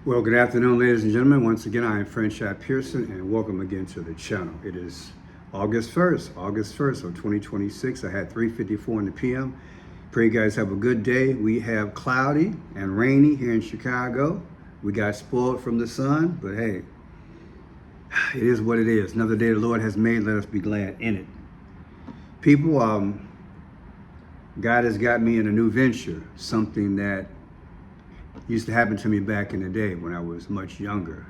Well, good afternoon, ladies and gentlemen. Once again, I am Franchise Pearson, and welcome again to the channel. It is August 1st of 2026. I had 3:54 in the p.m. Pray you guys have a good day. We have cloudy and rainy here in Chicago. We got spoiled from the sun, but hey, it is what it is. Another day the Lord has made. Let us be glad in it. People, God has got me in a new venture, something that used to happen to me back in the day when I was much younger,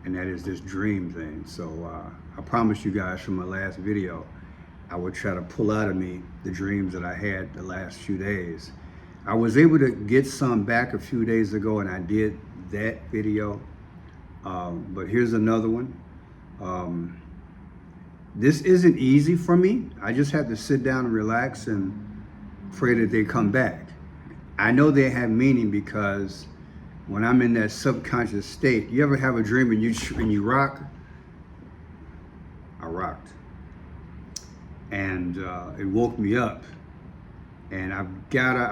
and that is this dream thing. So I promised you guys from my last video I would try to pull out of me the dreams that I had the last few days. I was able to get some back a few days ago, and I did that video, but here's another one. This isn't easy for me. I just have to sit down and relax and pray that they come back. I know they have meaning because when I'm in that subconscious state, you ever have a dream and you rock? I rocked. And it woke me up. And I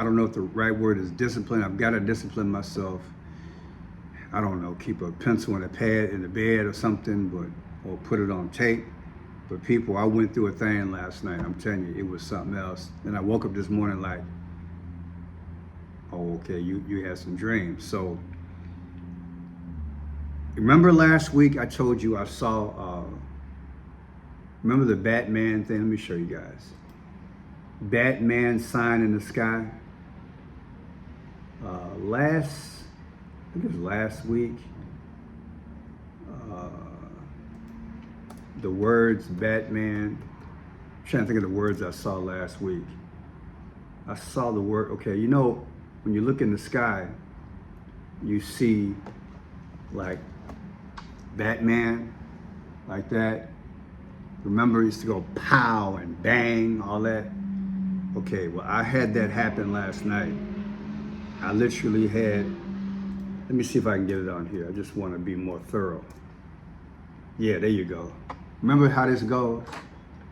don't know if the right word is discipline. I've got to discipline myself. I don't know, keep a pencil and a pad in the bed or something, or put it on tape. But people, I went through a thing last night. I'm telling you, it was something else. Then I woke up this morning like, oh, okay, you had some dreams. So, remember last week I told you I saw, remember the Batman thing? Let me show you guys. Batman sign in the sky. I think it was last week. The words Batman. I'm trying to think of the words I saw last week. I saw the word, okay, you know, when you look in the sky, you see like Batman, like that. Remember, it used to go pow and bang, all that. Okay, well, I had that happen last night. I literally had, let me see if I can get it on here. I just want to be more thorough. Yeah, there you go. Remember how this goes?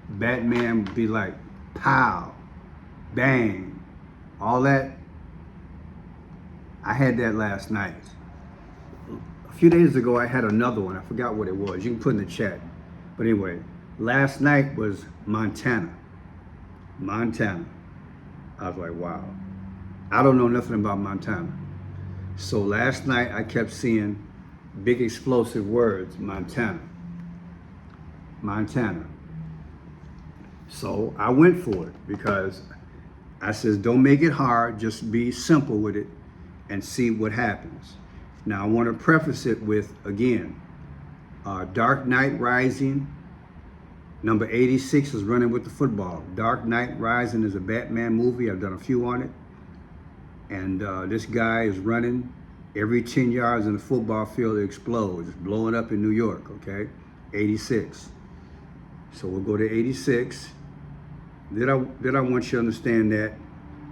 Batman would be like pow, bang, all that. I had that last night. A few days ago, I had another one. I forgot what it was. You can put in the chat. But anyway, last night was Montana. Montana. I was like, wow. I don't know nothing about Montana. So last night, I kept seeing big explosive words, Montana. Montana. So I went for it because I says, don't make it hard. Just be simple with it and see what happens. Now, I want to preface it with, again, Dark Knight Rising, number 86 is running with the football. Dark Knight Rising is a Batman movie. I've done a few on it. And this guy is running. Every 10 yards in the football field, it explodes. It's blowing up in New York, okay? 86. So we'll go to 86. Then I want you to understand that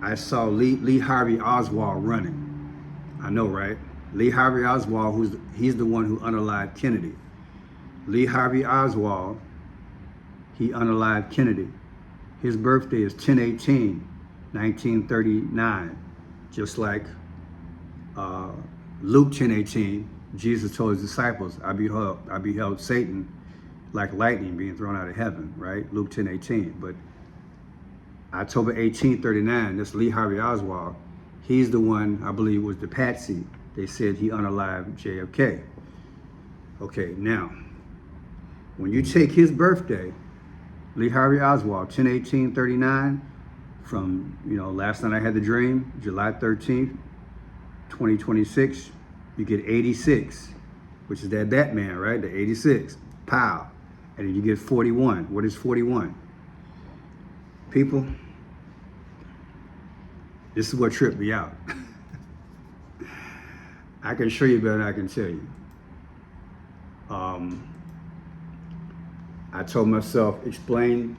I saw Lee Harvey Oswald running. I know, right? Lee Harvey Oswald, he's the one who unalived Kennedy. Lee Harvey Oswald, he unalived Kennedy. His birthday is 10/18/1939, just like Luke 10:18. Jesus told his disciples, I beheld Satan like lightning being thrown out of heaven, right? Luke 10:18. But October 1839, that's Lee Harvey Oswald. He's the one, I believe, was the patsy. They said he unalived JFK. Okay, now, when you take his birthday, Lee Harvey Oswald, 10/18/39, from, last night I had the dream, July 13th, 2026, you get 86, which is that Batman, right? The 86, pow. And then you get 41. What is 41? People, this is what tripped me out. I can show you better than I can tell you. I told myself, explain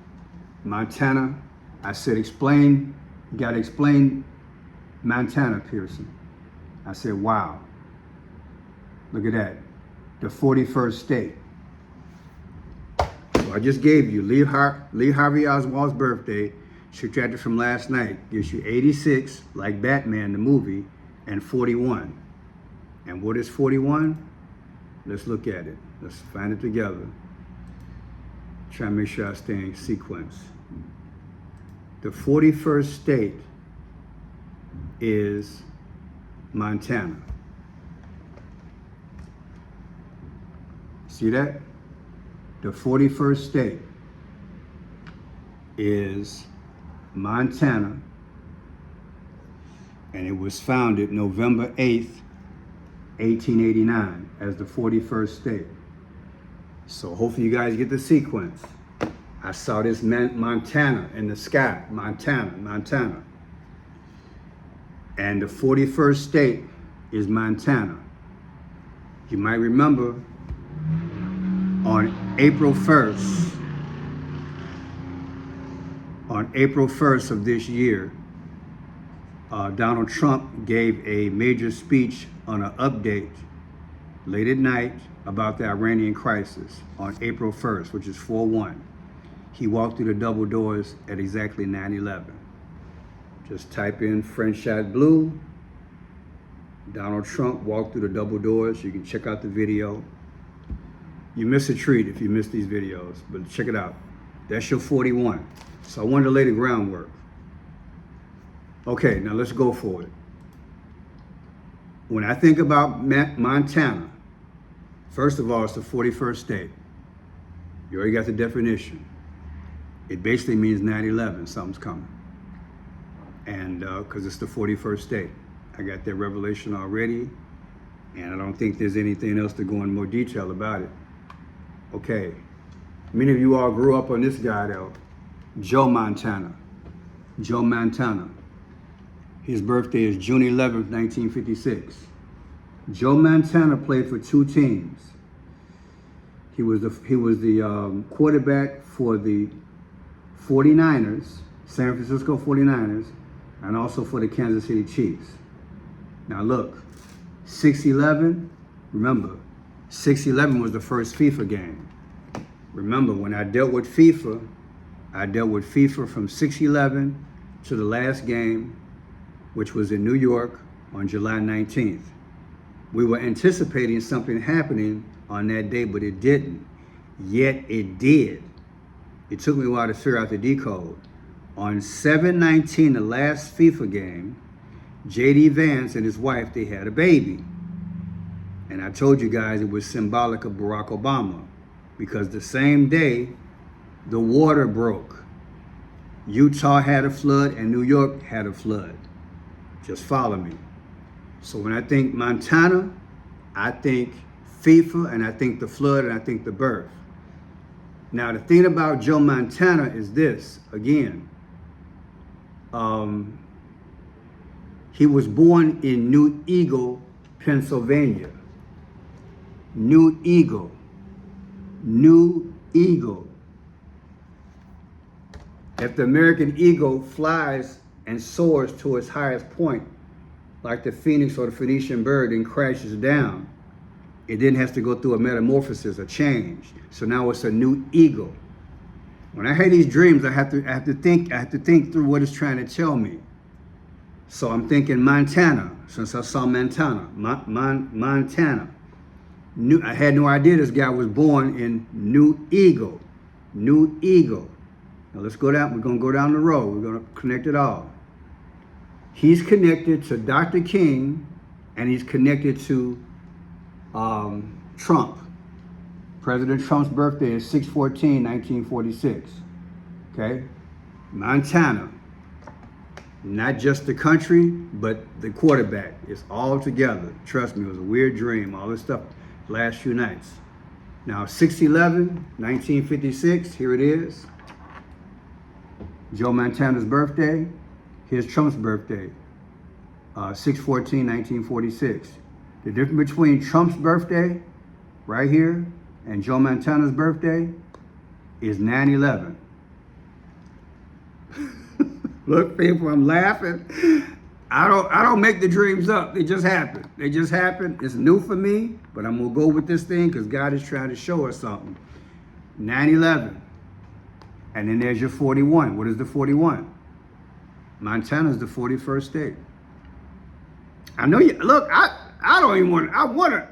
Montana. I said, you gotta explain Montana, Pearson. I said, wow, look at that, the 41st state. So I just gave you Lee Harvey Oswald's birthday, subtracted from last night, gives you 86, like Batman, the movie, and 41. And what is 41? Let's look at it. Let's find it together. Try to make sure I stay in sequence. The 41st state is Montana. See that? The 41st state is Montana, and it was founded November 8th, 1889 as the 41st state. So hopefully you guys get the sequence. I saw this Montana in the sky, Montana. And the 41st state is Montana. You might remember on April 1st of this year, Donald Trump gave a major speech on an update late at night about the Iranian crisis on April 1st, which is 4/1. He walked through the double doors at exactly 9/11. Just type in French shot blue. Donald Trump walked through the double doors. You can check out the video. You miss a treat if you miss these videos, but check it out. That's your 41. So I wanted to lay the groundwork. Okay, now let's go for it. When I think about Montana, first of all, it's the 41st state. You already got the definition. It basically means 9/11, something's coming. And because it's the 41st state. I got that revelation already, and I don't think there's anything else to go in more detail about it. Okay, many of you all grew up on this guy though, Joe Montana. Joe Montana. His birthday is June 11th, 1956. Joe Montana played for two teams. He was the quarterback for the 49ers, San Francisco 49ers, and also for the Kansas City Chiefs. Now look, 6/11, remember, 6/11 was the first FIFA game. Remember, when I dealt with FIFA from 6/11 to the last game, which was in New York on July 19th. We were anticipating something happening on that day, but it didn't. Yet it did. It took me a while to figure out the decode. On 7/19, the last FIFA game, J.D. Vance and his wife, they had a baby. And I told you guys it was symbolic of Barack Obama, because the same day, the water broke. Utah had a flood and New York had a flood. Just follow me. So when I think Montana, I think FIFA, and I think the flood, and I think the birth. Now the thing about Joe Montana is this, again, he was born in New Eagle, Pennsylvania. New Eagle. If the American eagle flies and soars to its highest point, like the phoenix or the Phoenician bird, and crashes down, it then has to go through a metamorphosis, a change. So now it's a new eagle. When I have these dreams, I have to think through what it's trying to tell me. So I'm thinking Montana, since I saw Montana. Montana. I had no idea this guy was born in New Eagle. New Eagle. Now let's go down. We're going to go down the road. We're going to connect it all. He's connected to Dr. King, and he's connected to Trump. President Trump's birthday is 6/14/1946. Okay? Montana. Not just the country, but the quarterback. It's all together. Trust me, it was a weird dream. All this stuff last few nights. Now, 6/11/1956, here it is. Joe Montana's birthday. Here's Trump's birthday, 6/14/1946. The difference between Trump's birthday, right here, and Joe Montana's birthday is 9/11. Look, people, I'm laughing. I don't make the dreams up. They just happen. They just happen. It's new for me, but I'm gonna go with this thing because God is trying to show us something. 9/11. And then there's your 41. What is the 41? Montana's the 41st state. I know you, look, I I don't even want, I want to,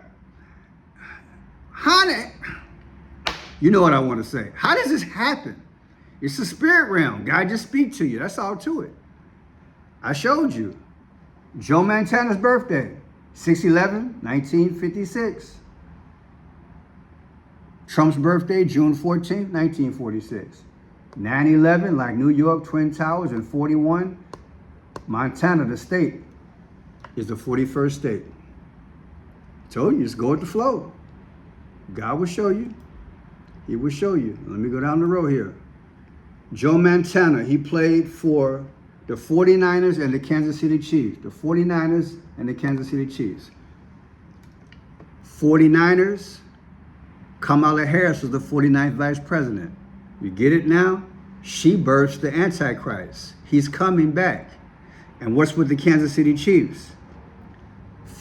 honey, you know what I want to say. How does this happen? It's the spirit realm. God just speak to you. That's all to it. I showed you. Joe Montana's birthday, 6/11/1956. Trump's birthday, June 14th, 1946. 9/11, like New York, Twin Towers, and 41. Montana, the state, is the 41st state. Told you, just go with the flow. God will show you. He will show you. Let me go down the road here. Joe Montana, he played for the 49ers and the Kansas City Chiefs. The 49ers and the Kansas City Chiefs. 49ers, Kamala Harris was the 49th vice president. You get it now? She births the Antichrist. He's coming back. And what's with the Kansas City Chiefs?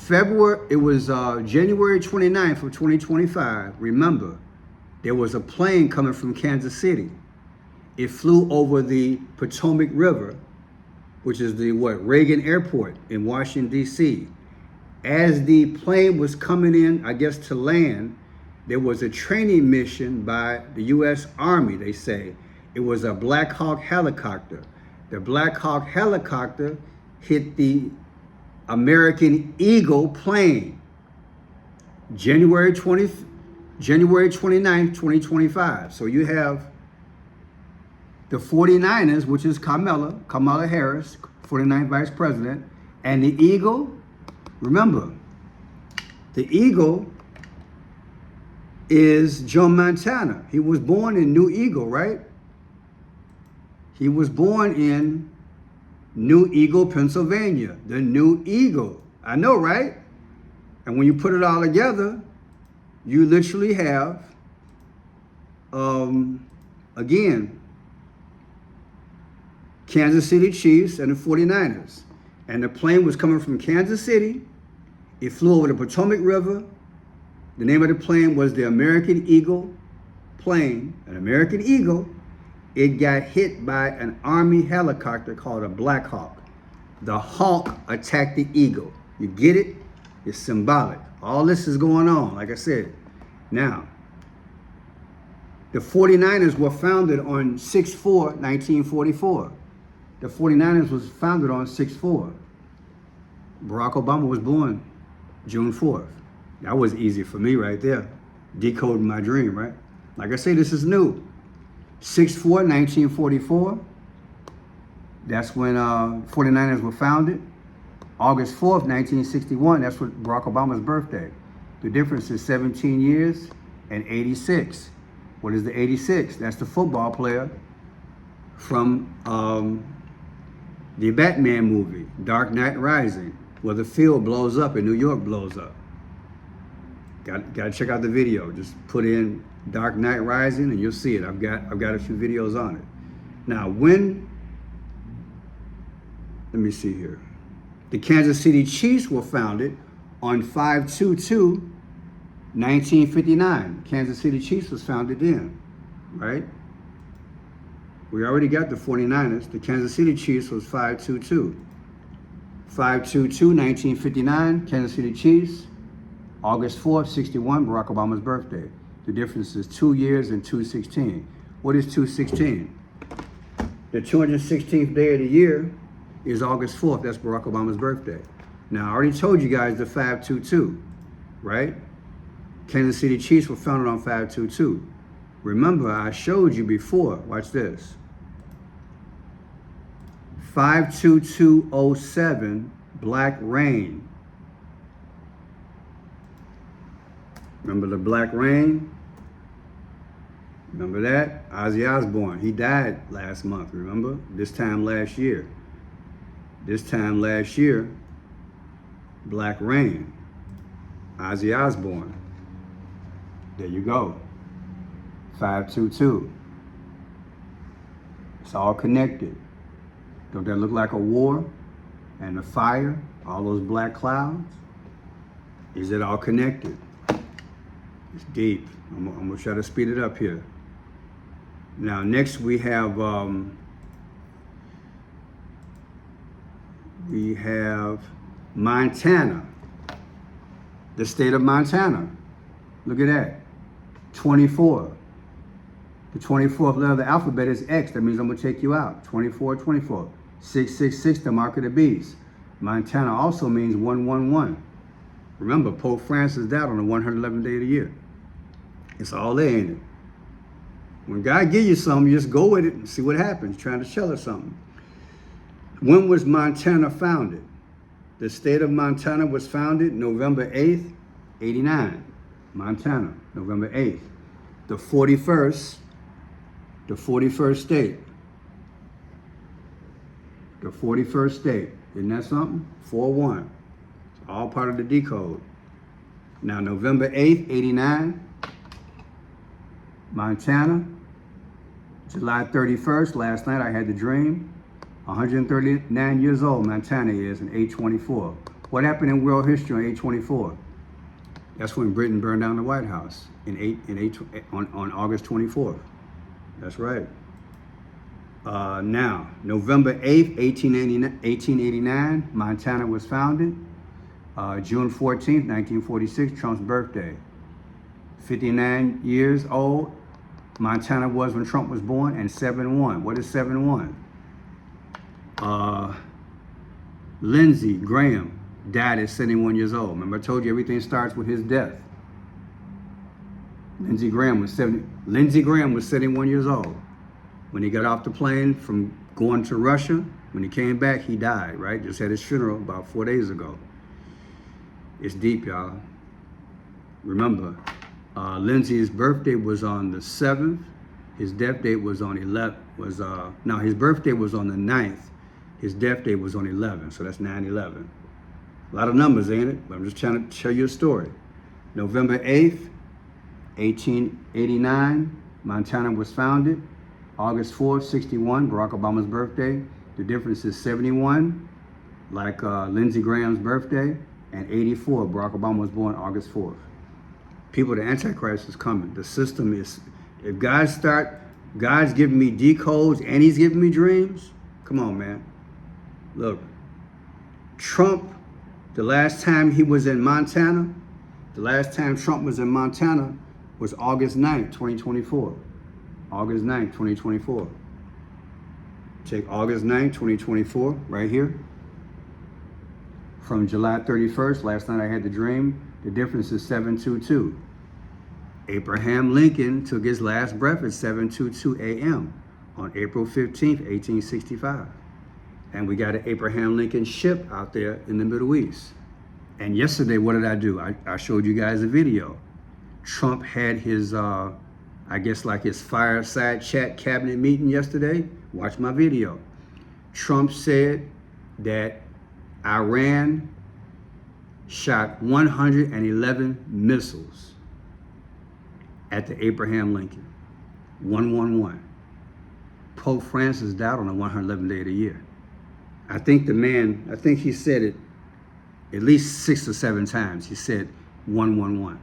January 29th of 2025. Remember, there was a plane coming from Kansas City. It flew over the Potomac River, which is the Reagan Airport in Washington, D.C. As the plane was coming in, I guess to land, there was a training mission by the U.S. Army, they say. It was a Black Hawk helicopter. The Black Hawk helicopter hit the American Eagle plane. January 29th, 2025. So you have the 49ers, which is Kamala Harris, 49th vice president, and the Eagle. Remember, the Eagle is Joe Montana. He was born in New Eagle, right? He was born in New Eagle, Pennsylvania. The New Eagle. I know, right? And when you put it all together, you literally have, again, Kansas City Chiefs and the 49ers. And the plane was coming from Kansas City. It flew over the Potomac River. The name of the plane was the American Eagle plane, an American Eagle. It got hit by an Army helicopter called a Black Hawk. The Hawk attacked the Eagle. You get it? It's symbolic. All this is going on, like I said. Now, the 49ers were founded on 6/4/1944. The 49ers was founded on 6/4. Barack Obama was born June 4th. That was easy for me right there. Decoding my dream, right? Like I say, this is new. 6/4/1944. That's when 49ers were founded. August 4th, 1961. That's what Barack Obama's birthday. The difference is 17 years and 86. What is the 86? That's the football player from the Batman movie, Dark Knight Rising, where the field blows up and New York blows up. Got to check out the video. Just put in Dark Knight Rising and you'll see it. I've got a few videos on it. Now, let me see here. The Kansas City Chiefs were founded on 5/22/1959. Kansas City Chiefs was founded then, right? We already got the 49ers. The Kansas City Chiefs was 5/22. 5/22/1959, Kansas City Chiefs. August 4th, 61, Barack Obama's birthday. The difference is 2 years and 2/16. What is 2/16? The 216th day of the year is August 4th. That's Barack Obama's birthday. Now, I already told you guys the 5/22, right? Kansas City Chiefs were founded on 5/22. Remember, I showed you before. Watch this. 5/22/07, Black Rain. Remember the Black Rain? Remember that? Ozzy Osbourne, he died last month, remember? This time last year, Black Rain, Ozzy Osbourne. There you go. 5/22. It's all connected. Don't that look like a war? And the fire, all those black clouds? Is it all connected? It's deep. I'm gonna try to speed it up here. Now, next we have Montana. The state of Montana. Look at that. 24. The 24th letter of the alphabet is X. That means I'm going to take you out. 24, 24. 666, the mark of the beast. Montana also means 111. Remember, Pope Francis died on the 111th day of the year. It's all there, ain't it? When God gives you something, you just go with it and see what happens. He's trying to tell us something. When was Montana founded? The state of Montana was founded November 8th, 89. Montana, November 8th. The 41st state. The 41st state. Isn't that something? 4-1. It's all part of the decode. Now, November 8th, 89. Montana. July 31st, last night I had the dream. 139 years old Montana is in 824. What happened in world history on 824? That's when Britain burned down the White House on August 24th. That's right. Now, November 8th, 1889, Montana was founded. June 14th, 1946, Trump's birthday. 59 years old, Montana was when Trump was born, and 7-1. What is 7-1? Lindsey Graham died at 71 years old. Remember I told you everything starts with his death. Lindsey Graham was 71 years old. When he got off the plane from going to Russia, when he came back, he died, right? Just had his funeral about 4 days ago. It's deep, y'all. Remember, Lindsey's birthday was on the 7th. His death date was on 11th. His birthday was on the 9th. His death date was on 11, so that's 9/11. A lot of numbers, ain't it? But I'm just trying to tell you a story. November 8th, 1889, Montana was founded. August 4th, 61, Barack Obama's birthday. The difference is 71, like Lindsey Graham's birthday, and 84, Barack Obama was born August 4th. People, the Antichrist is coming. The system is, if God's giving me decodes and he's giving me dreams, come on, man. Look, Trump, the last time he was in Montana, was August 9th, 2024. August 9th, 2024. Take August 9th, 2024, right here. From July 31st, last night I had the dream, the difference is 722. Abraham Lincoln took his last breath at 7:22 a.m. on April 15th, 1865. And we got an Abraham Lincoln ship out there in the Middle East. And yesterday, what did I do? I showed you guys a video. Trump had his, his fireside chat cabinet meeting yesterday. Watch my video. Trump said that Iran shot 111 missiles at the Abraham Lincoln. 111. Pope Francis died on the 111th day of the year. I think he said it at least 6 or 7 times. He said 111.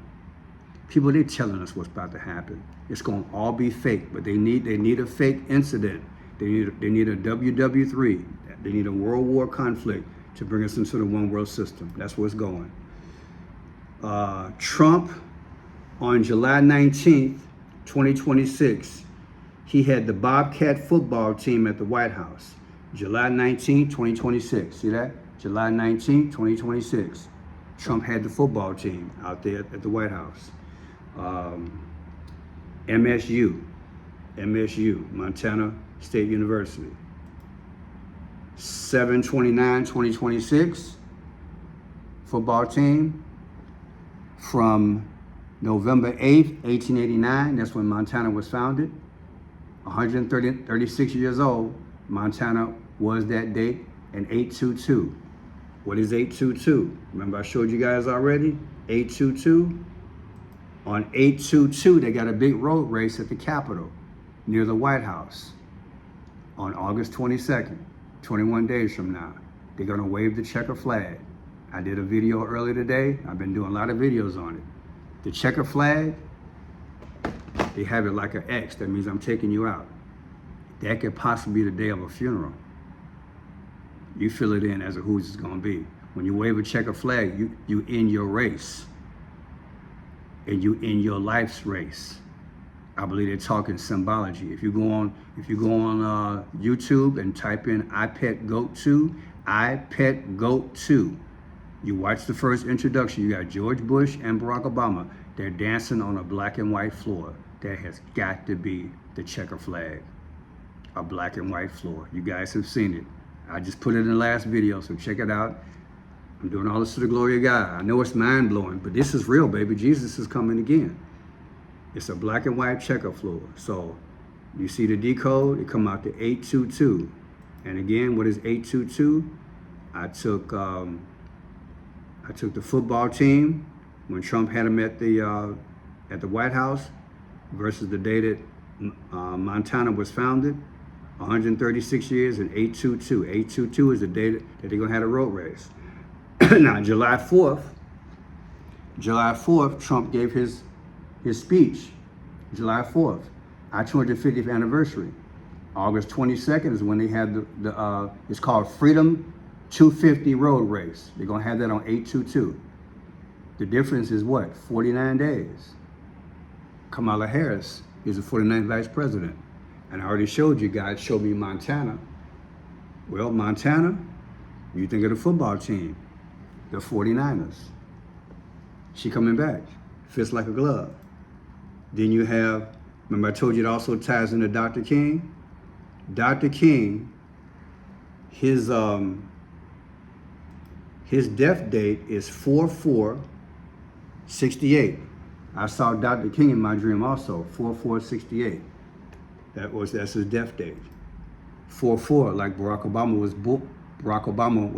People, they're telling us what's about to happen. It's going to all be fake, but they need a fake incident. They need a WW3. They need a world war conflict to bring us into the one world system. That's where it's going. Trump, on July 19th, 2026, he had the Bobcat football team at the White House. July 19th, 2026. See that? July 19th, 2026. Trump had the football team out there at the White House. MSU, Montana State University. 7/29/2026, football team from November 8th, 1889. That's when Montana was founded. 136 years old, Montana was that date, and 822. What is 822? Remember I showed you guys already? 822. On 822, they got a big road race at the Capitol near the White House on August 22nd, 21 days from now. They're gonna wave the checker flag. I did a video earlier today. I've been doing a lot of videos on it. The checker flag, they have it like an X. That means I'm taking you out. That could possibly be the day of a funeral. You fill it in as to who's it's gonna be. When you wave a checker flag, you end your race. in your life's race. I believe they're talking symbology. If you go on YouTube and type in I Pet Goat 2, I Pet Goat 2, you watch the first introduction. You got George Bush and Barack Obama. They're dancing on a black and white floor. That has got to be the checker flag, a black and white floor. You guys have seen it. I just put it in the last video, so check it out. I'm doing all this to the glory of God. I know it's mind-blowing, but this is real, baby. Jesus is coming again. It's a black and white checker floor. So you see the decode, it come out to 822. And again, what is 822? I took the football team when Trump had them at the White House versus the day that Montana was founded, 136 years and 822. 822 is the day that they're gonna have a road race. Now, July 4th, Trump gave his speech. July 4th, our 250th anniversary. August 22nd is when they had it's called Freedom 250 Road Race. They're gonna have that on 822. The difference is what? 49 days. Kamala Harris is the 49th vice president. And I already showed you guys, showed me Montana. Well, Montana, you think of the football team, the 49ers. She coming back, fits like a glove. Then you have, remember I told you it also ties into Dr. King? Dr. King, his death date is 4/4/68. I saw Dr. King in my dream also, 4/4/68. That's his death date. 4/4, like Barack Obama was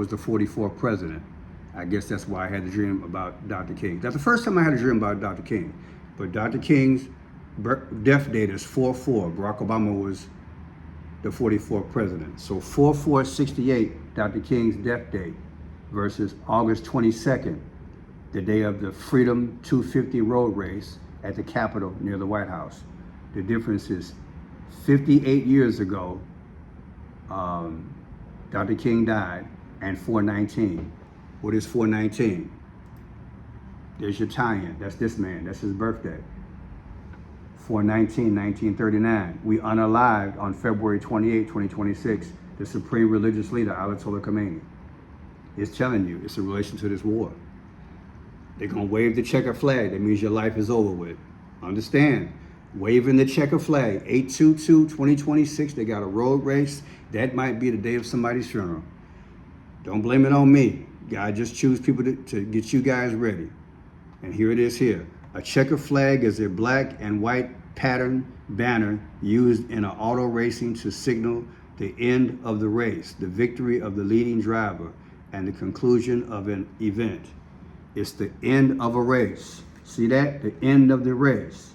the 44th president. I guess that's why I had a dream about Dr. King. That's the first time I had a dream about Dr. King. But Dr. King's death date is 4/4. Barack Obama was the 44th president. So 4/4/68, Dr. King's death date, versus August 22nd, the day of the Freedom 250 road race at the Capitol near the White House. The difference is 58 years ago, Dr. King died, and 4/19. What is 4/19? There's your tie-in. That's this man. That's his birthday. 4/19/1939. We unalived on February 28, 2026, the supreme religious leader, Ayatollah Khomeini. It's telling you, it's in relation to this war. They're going to wave the checker flag. That means your life is over with. Understand? Waving the checker flag. 8/22/2026, they got a road race. That might be the day of somebody's funeral. Don't blame it on me. God just choose people to get you guys ready. And here it is here. A checker flag is a black and white pattern banner used in an auto racing to signal the end of the race, the victory of the leading driver, and the conclusion of an event. It's the end of a race. See that? The end of the race.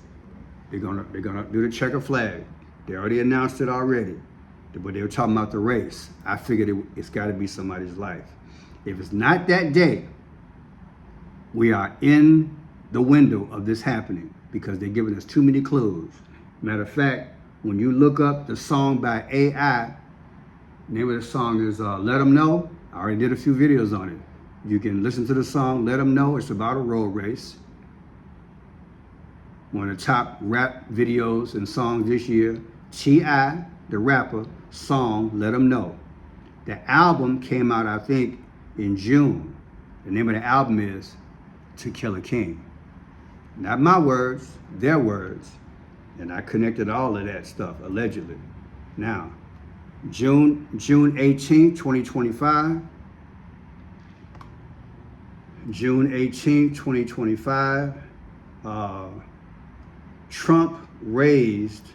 They're gonna do the checker flag. They already announced it already, but they were talking about the race. I figured it's got to be somebody's life. If it's not that day, we are in the window of this happening because they're giving us too many clues. Matter of fact, when you look up the song by AI, the name of the song is Let 'Em Know. I already did a few videos on it. You can listen to the song, Let 'Em Know. It's about a road race. One of the top rap videos and songs this year. T.I., the rapper, song, Let 'Em Know. The album came out, I think, in June. The name of the album is To Kill a King. Not my words, their words. And I connected all of that stuff, allegedly. Now, June 18, 2025. June 18, 2025. Trump raised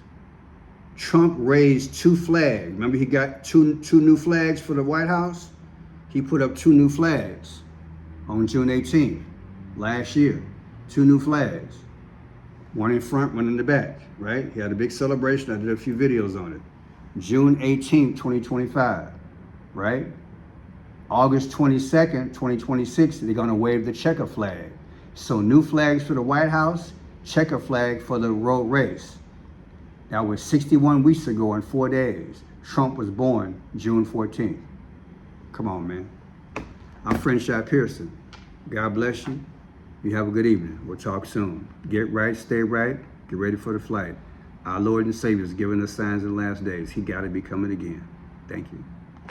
two flags. Remember, he got two new flags for the White House? He put up two new flags on June 18th last year. Two new flags. One in front, one in the back, right? He had a big celebration. I did a few videos on it. June 18th, 2025, right? August 22nd, 2026, they're gonna wave the checker flag. So new flags for the White House, checker flag for the road race. That was 61 weeks ago in 4 days. Trump was born June 14th. Come on, man. I'm Friend Shot Pearson. God bless you. You have a good evening. We'll talk soon. Get right, stay right, get ready for the flight. Our Lord and Savior is giving us signs in the last days. He got to be coming again. Thank you.